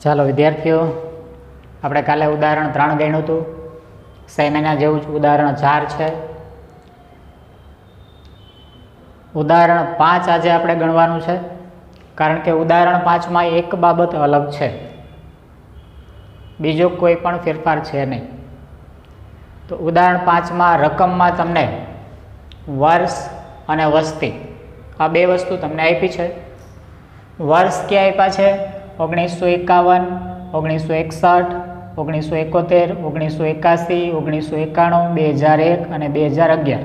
ચાલો વિદ્યાર્થીઓ, આપણે કાલે ઉદાહરણ 3 ગણ્યું હતું. સેમ એના જેવું જ ઉદાહરણ 4 છે. ઉદાહરણ 5 આજે આપણે ગણવાનું છે, કારણ કે ઉદાહરણ 5 માં એક બાબત અલગ છે, બીજો કોઈ પણ ફેરફાર છે નહીં. તો ઉદાહરણ 5 માં રકમમાં તમને વર્ષ અને વસ્તી આ બે વસ્તુ તમને આપી છે. વર્ષ ક્યાં આપ્યા છે? 1951, 1961, 1971, 1981, 1991, 2001 અને 2011.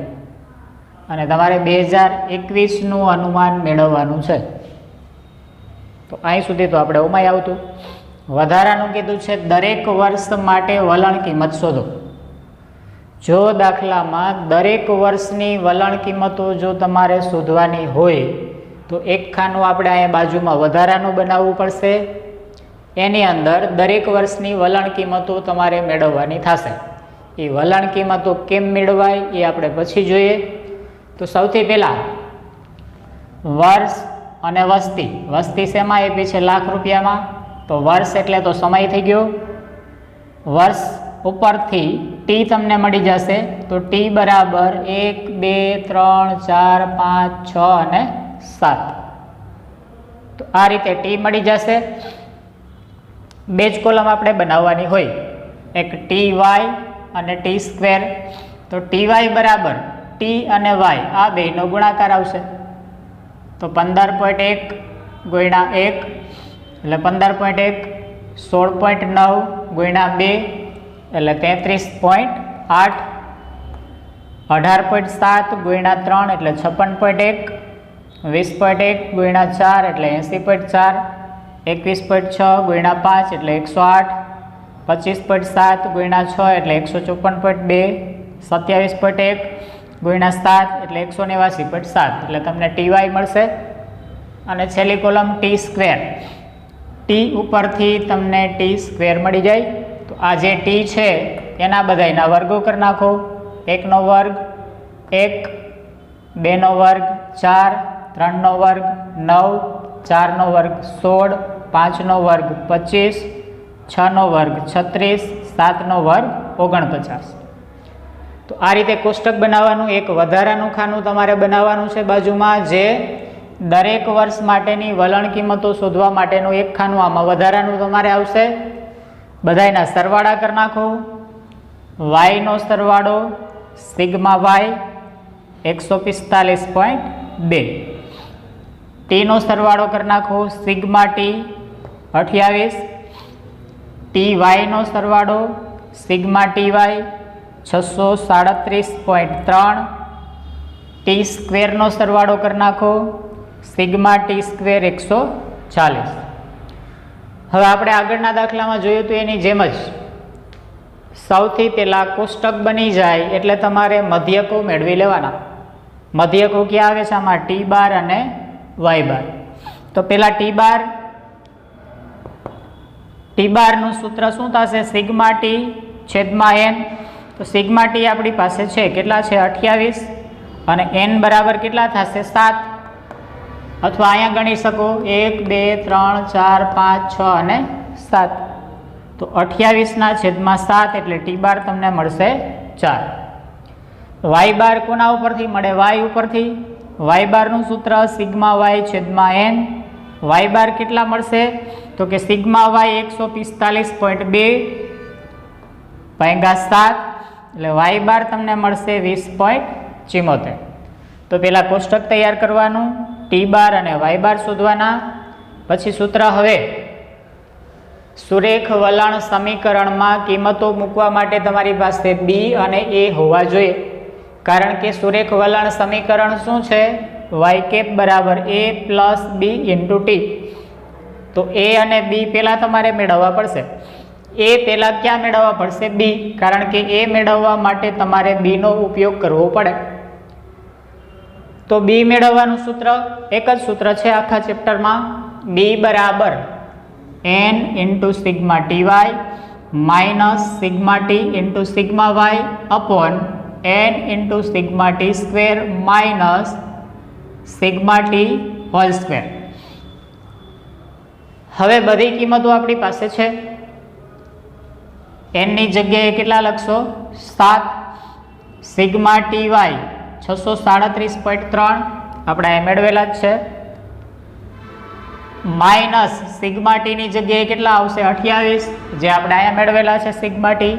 અને તમારે 2021નું અનુમાન મેળવવાનું છે. તો અહીં સુધી તો આપણે ઓમાં આવતું. વધારાનું કીધું છે દરેક વર્ષ માટે વલણ કિંમત શોધો. જો દાખલામાં દરેક વર્ષની વલણ કિંમતો જો તમારે શોધવાની હોય તો એક ખાનું આપણે અહીંયા બાજુમાં વધારાનું બનાવવું પડશે. એની અંદર દરેક વર્ષની વલણ કિંમતો તમારે મેળવવાની થશે. એ વલણ કિંમતો કેમ મેળવાય એ આપણે પછી જોઈએ. તો સૌથી પહેલાં વર્ષ અને વસ્તી. વસ્તી શેમાં આપી છે? લાખ રૂપિયામાં. તો વર્ષ એટલે તો સમય થઈ ગયો. વર્ષ ઉપરથી ટી તમને મળી જશે. તો ટી બરાબર 1, 2, 3, 4, 5, 6 અને 7. તો આ રીતે ટી મળી જશે. બે જ કોલમ આપણે બનાવવાની હોય, એક ટી વાય અને ટી સ્ક્વેર. તો ટી વાય બરાબર ટી અને વાય આ બેનો ગુણાકાર આવશે. તો 15.1 ગુણ્યા 1 એટલે 15.1, 16.9 ગુણ્યા 2 એટલે 33.8, 18.7 ગુણ્યા 3 એટલે 56.1, 20.1 ગુણ્યા 4 એટલે 80.4, 21.6 ગુણ્યા 5 એટલે 108, 25.7 ગુણ્યા 6 એટલે 154.2, 27.1 ગુણ્યા 7 એટલે 189.7. એટલે તમને ટી વાય મળશે. અને છેલ્લી કોલમ ટી સ્ક્વેર. ટી ઉપરથી તમને ટી સ્ક્વેર મળી જાય. તો આ જે ટી છે એના બધાના વર્ગો કરી નાખો. 1 નો વર્ગ 1, 2 નો વર્ગ 4, 3 નો વર્ગ 9, 4 નો વર્ગ 16, 5 નો વર્ગ 25, 6 નો વર્ગ 36, 7 નો વર્ગ 49. તો આ રીતે કોષ્ટક બનાવવાનું. એક વધારાનું ખાનું તમારે બનાવવાનું છે બાજુમાં, જે દરેક વર્ષ માટેની વલણ કિંમતો શોધવા માટેનું એક ખાનું આમાં વધારાનું તમારે આવશે. બધાયના સરવાળા કરી નાખો. વાયનો સરવાળો સિગ્મા વાય 145.2, ટીનો સરવાળો કરી નાખો સિગ્મા ટી 28, ટી વાયનો સરવાળો સિગ્મા ટી વાય 637.3, ટી સ્ક્વેરનો સરવાળો કરી નાખો સિગ્મા ટી સ્ક્વેર 140. હવે આપણે આગળના દાખલામાં જોયું તો એની જેમ જ સૌથી પહેલાં કોષ્ટક બની જાય એટલે તમારે મધ્યકો મેળવી લેવાના. મધ્યકો ક્યાં આવે છે આમાં? ટી બાર અને વાય બાર. તો પહેલાં ટી બારનું સૂત્ર શું થશે? સિગ્મા ટી છેદમાં એન. તો સિગ્મા ટી આપણી પાસે છે કેટલા છે? 28. અને એન બરાબર કેટલા થશે? 7. અથવા અહીંયા ગણી શકો 1, 2, 3, 4, 5, 6 અને 7. તો 28/7 એટલે ટી બાર તમને મળશે 4. વાય બાર કોના ઉપરથી મળે? વાય ઉપરથી. વાય બારનું સૂત્ર સિગ્મા વાય છેદમાં એન. વાય બાર કેટલા મળશે? તો કે સિગ્મા વાય 145.2 ભાગ્યા 7 એટલે વાય બાર તમને મળશે 20.74. તો પહેલાં કોષ્ટક તૈયાર કરવાનું, ટી બાર અને વાય બાર શોધવાના. પછી સૂત્ર, હવે સુરેખ વલણ સમીકરણમાં કિંમતો મૂકવા માટે તમારી પાસે બી અને એ હોવા જોઈએ. કારણ કે સુરેખ વલણ સમીકરણ શું છે? વાય કેપ બરાબર એ પ્લસ બી ઇન્ટુ ટી. તો એ અને બી પહેલાં તમારે મેળવવા પડશે. એ પહેલાં ક્યાં મેળવવા પડશે? બી. કારણ કે એ મેળવવા માટે તમારે બીનો ઉપયોગ કરવો પડે. તો બી મેળવવાનું સૂત્ર એક જ સૂત્ર છે આખા ચેપ્ટરમાં. બી બરાબર N into sigma T Y minus sigma T into sigma Y upon N into sigma T square minus sigma T whole square. હવે બધી કિંમતો આપણી પાસે છે. n ની જગ્યાએ કેટલા લખશો? 7. સિગ્મા ટી વાય 637.3 આપણે અહીં મેળવેલા જ છે. માઇનસ સિગ્મા ટી ની જગ્યાએ કેટલા આવશે? 28, જે આપણે અહીંયા મેળવેલા છે sigma T,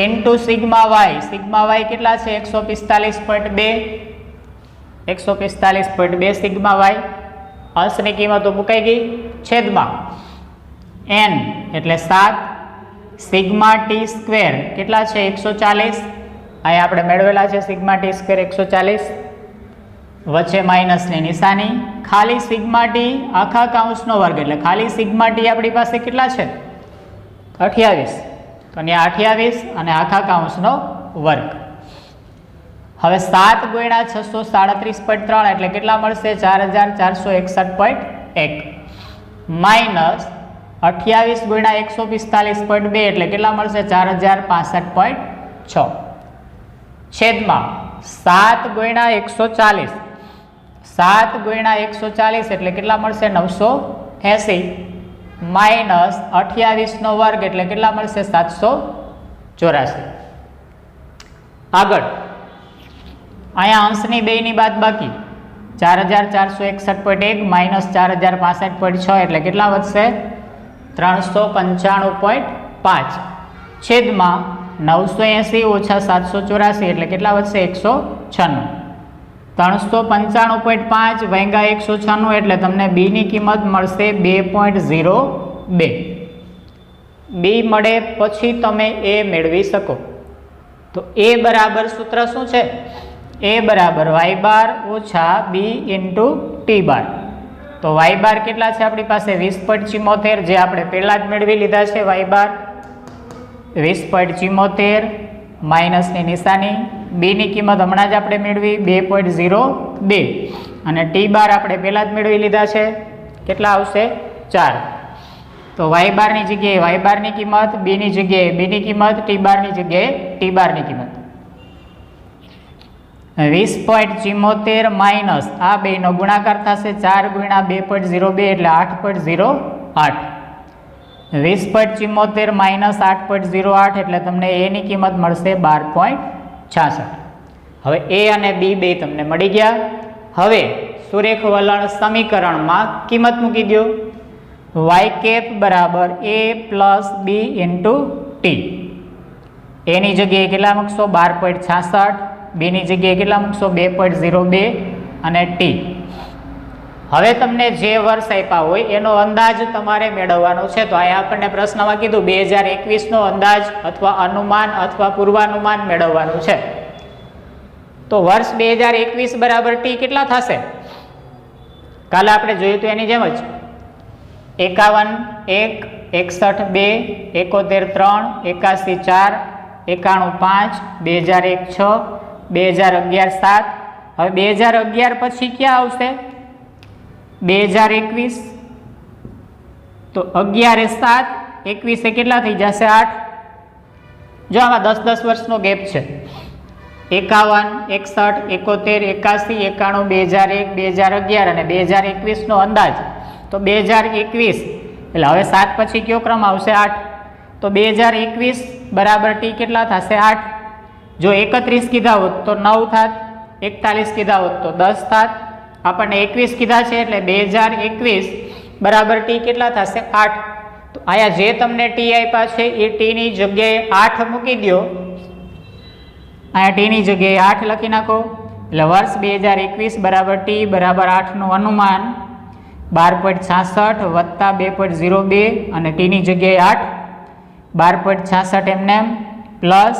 into sigma Y કેટલા છે? 145.2, 145.2 સિગ્મા વાય. અંશની કિંમતો મુકાઈ ગઈ. છેદમાં n એટલે 7, સિગ્મા ટી સ્ક્વેર કેટલા છે? 140, અહીંયા આપણે મેળવેલા છે સિગ્મા ટી સ્ક્વેર 140, વચ્ચે માઇનસની નિશાની. ખાલી સિગ્મા ટી આખા કાઉન્સનો વર્ગ એટલે ખાલી સિગ્મા ટી આપણી પાસે કેટલા છે? 28, તો અહીંયા 28 અને આખા કાઉન્સનો વર્ગ. હવે 7 ગુણ્યા 637.3 એટલે કેટલા મળશે? 4461.1 માઇનસ 28 ગુણ્યા 145.2 એટલે કેટલા મળશે? 4065.6 છેદમાં 7 ગુણ્યા 140, 7 ગુણ્યા 140 એટલે કેટલા મળશે? 980 માઇનસ 28 નો વર્ગ એટલે કેટલા મળશે? 784. આગળ અહીંયા અંશની બેની બાદબાકી 4461.1 માઇનસ 4065.6 એટલે કેટલા વધશે? 395.5 છેદમાં 980 ઓછા 784 એટલે કેટલા વધશે? 196. 395.5 ભાગ્યા 196 એટલે તમને બી ની કિંમત મળશે 2.02. બી મળે પછી તમે એ મેળવી શકો. તો એ બરાબર સૂત્ર શું છે? એ બરાબર વાય બાર ઓછા બી ઇન્ટુ ટી બાર. તો વાય બાર કેટલા છે આપણી પાસે? 20.74, જે આપણે પહેલાં જ મેળવી લીધા છે. વાય બાર 20.74 માઇનસની નિશાની. બી ની કિંમત હમણાં જ આપણે મેળવી 2.02 અને ટી બાર આપણે પહેલાં જ મેળવી લીધા છે. કેટલા આવશે? 4. તો વાય બારની જગ્યાએ વાય બારની કિંમત, બીની જગ્યાએ બીની કિંમત, ટી બારની જગ્યાએ ટી બારની કિંમત. 20.74 માઇનસ આ બેનો ગુણાકાર થશે 4 ગુણ્યા 2.02 એટલે 8.08. 20.74 માઇનસ 8.08 એટલે તમને એ ની કિંમત મળશે 12.66. હવે એ અને બી બે તમને મળી ગયા. હવે સુરેખ વલણ સમીકરણમાં કિંમત મૂકી દો. વાય કેપ બરાબર એ પ્લસ બી ઇન્ટુ ટી. એની જગ્યાએ કેટલા મૂકશો? 12.66. બીની જગ્યાએ કેટલા મૂકશો? 2.02 અને ટી. હવે તમને જે વર્ષ આપ્યા હોય એનો અંદાજ તમારે મેળવવાનો છે. તો અહીંયા આપણને પ્રશ્નમાં કીધું 2021 નો અંદાજ અથવા અનુમાન અથવા પૂર્વાનુમાન મેળવવાનું છે. તો વર્ષ 2021 બરાબર ટી કેટલા થશે? કાલે આપણે જોયું તો એની જેમ જ 51 1 61 2 71 3 81 4 91 5 2001 6 2011 7. હવે 2011 પછી ક્યાં આવશે? 2021. તો 11 7 21 કેટલા થઈ જશે? 8. જો આમાં 10 વર્ષનો ગેપ છે. 51 61 71 81 91 2001 2011 અને 2021 નો અંદાજ. તો 2021 એટલે હવે 7 પછી કયો ક્રમ આવશે? 8. તો 2021 બરાબર ટી કેટલા થશે? 8. જો 31 કીધા હોત તો 9 થાત, 41 કીધા હોત તો 10 થાત. આપણને 21 કીધા છે એટલે 2021 બરાબર ટી કેટલા થશે? 8. તો અહીંયા જે તમને ટી આપ્યા છે એ ટીની જગ્યાએ 8 મૂકી દો. અહીંયા ટીની જગ્યાએ 8 લખી નાખો. એટલે વર્ષ 2021 બરાબર ટી બરાબર 8નું અનુમાન 12.66 વત્તા 2.02 અને ટીની જગ્યાએ 8 12.66 એમને પ્લસ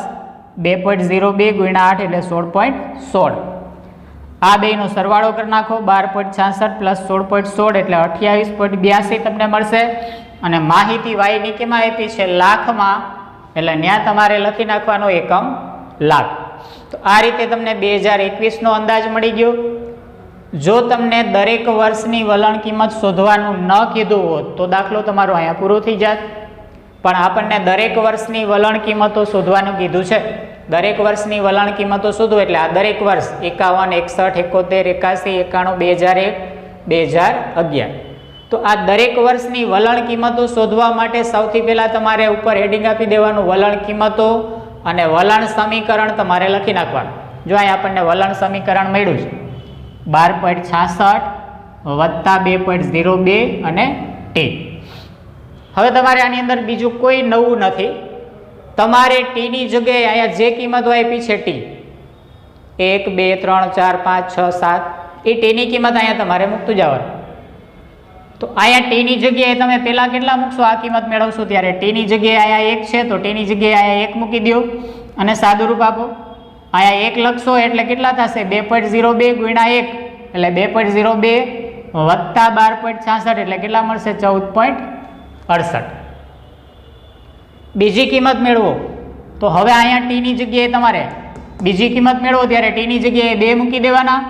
2.02 ગુણ્યા 8 એટલે 16.16. આ બેનો સરવાળો કરી નાખો. 12.66 પ્લસ 16.16 એટલે 28.82 તમને મળશે. અને માહિતી વાયની કેમાં આપી છે? લાખમાં. એટલે ત્યાં તમારે લખી નાખવાનો એકમ લાખ. તો આ રીતે તમને 2021 નો અંદાજ મળી ગયો. જો તમને દરેક વર્ષની વલણ કિંમત શોધવાનું ન કીધું હોત તો દાખલો તમારો અહીંયા પૂરો થઈ જાત. પણ આપણને દરેક વર્ષની વલણ કિંમતો શોધવાનું કીધું છે. દરેક વર્ષની વલણ કિંમતો શોધો એટલે આ દરેક વર્ષ 51 61 71 81 91 2001 2011। તો આ દરેક વર્ષની વલણ કિંમતો શોધવા માટે સૌથી પહેલાં તમારે ઉપર હેડિંગ આપી દેવાનું વલણ કિંમતો અને વલણ સમીકરણ તમારે લખી નાખવાનું. જો અહીં આપણને વલણ સમીકરણ મળ્યું છે 12.66 વત્તા 2.02 અને ટી. હવે તમારે આની અંદર બીજું કોઈ નવું નથી. તમારે ટીની જગ્યાએ અહીંયા જે કિંમતો આપી છે ટી 1 2 3 4 5 6 7 એ ટીની કિંમત અહીંયા તમારે મૂકતું જવાનું. તો અહીંયા ટીની જગ્યાએ તમે પહેલાં કેટલા મૂકશો આ કિંમત મેળવશો ત્યારે ટીની જગ્યાએ અહીંયા 1 છે તો ટીની જગ્યાએ અહીંયા 1 મૂકી દો અને સાદું રૂપ આપો. અહીંયા 1 લખશો એટલે કેટલા થશે 2.02 ગુણ્યા 1 એટલે 2.02 વત્તા 12.66 એટલે કેટલા મળશે 14.68. બીજી કિંમત મેળવો તો હવે અહીંયા ટીની જગ્યાએ તમારે બીજી કિંમત મેળવો ત્યારે ટીની જગ્યાએ 2 મૂકી દેવાના.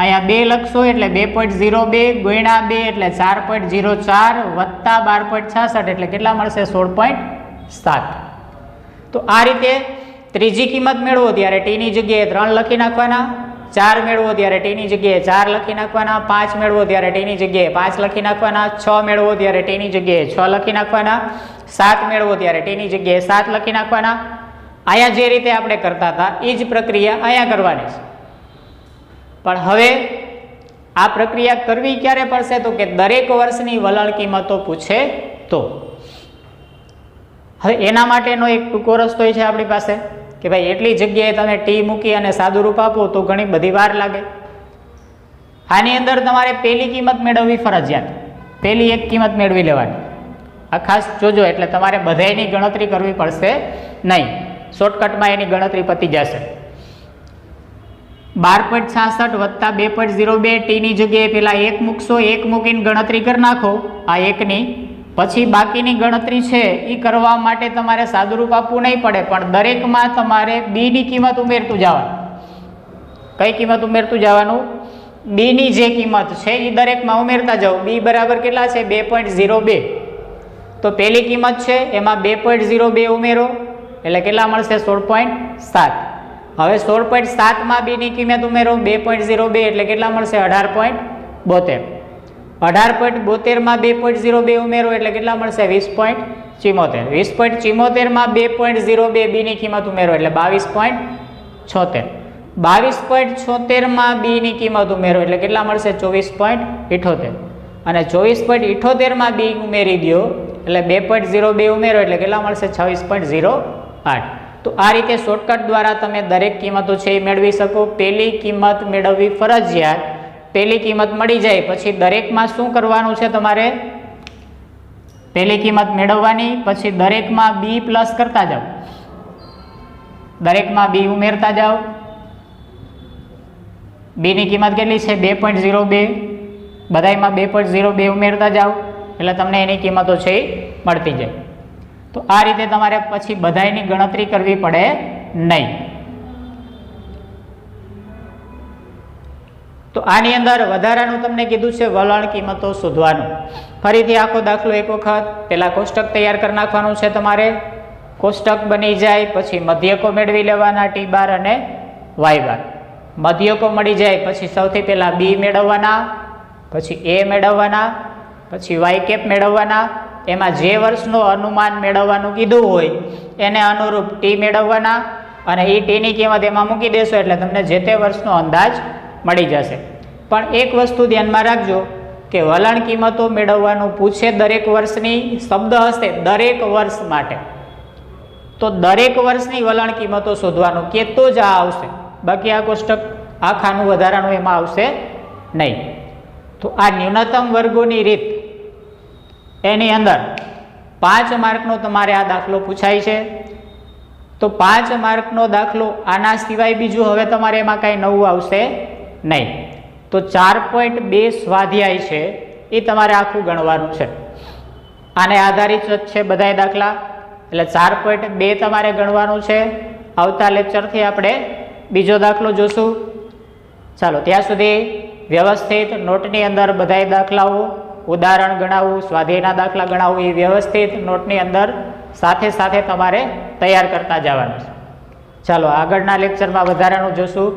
અહીંયા 2 લખશો એટલે 2.02 ગુણ્યા 2 એટલે 4.04 વત્તા 12.66 એટલે કેટલા મળશે 16.7. તો આ રીતે ત્રીજી કિંમત મેળવો ત્યારે ટીની જગ્યાએ 3 લખી નાખવાના. 4 મેળવો ત્યારે ટીની જગ્યાએ 4 લખી નાખવાના. 5 મેળવો ત્યારે ટીની જગ્યાએ 5 લખી નાખવાના. 6 મેળવો ત્યારે ટીની જગ્યાએ 6 લખી નાખવાના. 7 મેળવો ત્યારે ટીની જગ્યાએ 7 લખી નાખવાના. અહીંયા જે રીતે આપણે કરતા હતા એ જ પ્રક્રિયા અહીંયા કરવાની છે. પણ હવે આ પ્રક્રિયા કરવી ક્યારે પડશે તો કે દરેક વર્ષની વલણ કિંમતો પૂછે તો. હવે એના માટેનો એક ટૂંકો રસ્તો છે આપણી પાસે કે ભાઈ એટલી જગ્યાએ તમે ટી મૂકી અને સાદું રૂપ આપો તો ઘણી બધી વાર લાગે. આની અંદર તમારે પહેલી કિંમત મેળવવી ફરજિયાત. પહેલી એક કિંમત મેળવી લેવાની. આ ખાસ જોજો એટલે તમારે બધાયની ગણતરી કરવી પડશે નહીં. શોર્ટકટમાં એની ગણતરી પતી જશે. 12.66 વત્તા 2.02 ટીની જગ્યાએ પહેલાં 1 મૂકશો. 1 મૂકીને ગણતરી કરી નાખો આ એકની. પછી બાકીની ગણતરી છે એ કરવા માટે તમારે સાદું રૂપ આપવું નહીં પડે પણ દરેકમાં તમારે બીની કિંમત ઉમેરતું જવાનું. કઈ કિંમત ઉમેરતું જવાનું? બીની જે કિંમત છે એ દરેકમાં ઉમેરતા જાઓ. બી બરાબર કેટલા છે 2.02. તો પહેલી કિંમત છે એમાં 2.02 ઉમેરો એટલે કેટલા મળશે 16.7. હવે 16.7 માં બીની કિંમત ઉમેરો 2.02 એટલે કેટલા મળશે 18.72. 18.72 માં 2.02 ઉમેરો એટલે કેટલા મળશે 20.74. 20.74 માં 2.02 બીની કિંમત ઉમેરો એટલે 22.76. 22.76 માં બીની કિંમત ઉમેરો એટલે કેટલા મળશે 24.78. અને 24.78 માં બી ઉમેરી દો એટલે 2.02 ઉમેરો એટલે કેટલા મળશે 26.08. તો આ રીતે શોર્ટકટ દ્વારા તમે દરેક કિંમતો છે એ મેળવી શકો. પહેલી કિંમત મેળવવી ફરજિયાત. પહેલી કિંમત મળી જાય પછી દરેકમાં શું કરવાનું છે તમારે? પહેલી કિંમત મેળવવાની પછી દરેકમાં બી પ્લસ કરતા જાઓ. દરેકમાં બી ઉમેરતા જાઓ. બીની કિંમત કેટલી છે 2.02. બધાયમાં 2.02 ઉમેરતા જાઓ એટલે તમને એની કિંમતો છે એ મળતી જાય. તો આ રીતે તમારે પછી બધાયની ગણતરી કરવી પડે નહીં. તો આની અંદર વધારાનું તમને કીધું છે વલણ કિંમતો શોધવાનું. ફરીથી આખો દાખલો એક વખત પહેલાં કોષ્ટક તૈયાર કરી નાખવાનું છે તમારે. કોષ્ટક બની જાય પછી મધ્યકો મેળવી લેવાના T12 અને Y12. મધ્યકો મળી જાય પછી સૌથી પહેલાં બી મેળવવાના, પછી એ મેળવવાના, પછી વાય કેપ મેળવવાના. એમાં જે વર્ષનો અનુમાન મેળવવાનું કીધું હોય એને અનુરૂપ ટી મેળવવાના અને એ ટીની કિંમત એમાં મૂકી દેશો એટલે તમને જે તે વર્ષનો અંદાજ મળી જશે. પણ એક વસ્તુ ધ્યાનમાં રાખજો કે વલણ કિંમતો મેળવવાનું પૂછે દરેક વર્ષની. શબ્દ હશે દરેક વર્ષ માટે. તો દરેક વર્ષની વલણ કિંમતો શોધવાનું કે તો જ આ આવશે. બાકી આ કોષ્ટક આખાનું વધારાનું એમાં આવશે નહીં. તો આ ન્યૂનતમ વર્ગોની રીત એની અંદર 5 માર્કનો તમારે આ દાખલો પૂછાય છે. તો 5 માર્કનો દાખલો આના સિવાય બીજું હવે તમારે એમાં કાંઈ નવું આવશે નહીં. તો 4.2 સ્વાધ્યાય છે એ તમારે આખું ગણવાનું છે. આને આધારિત જ છે બધાય દાખલા એટલે 4.2 તમારે ગણવાનું છે. આવતા લેક્ચરથી આપણે બીજો દાખલો જોશું. ચાલો ત્યાં સુધી વ્યવસ્થિત નોટની અંદર બધાય દાખલાઓ, ઉદાહરણ ગણાવવું, સ્વાધ્યાયના દાખલા ગણાવવું એ વ્યવસ્થિત નોટની અંદર સાથે સાથે તમારે તૈયાર કરતા જવાનું છે. ચાલો આગળના લેક્ચરમાં વધારાનું જોશું.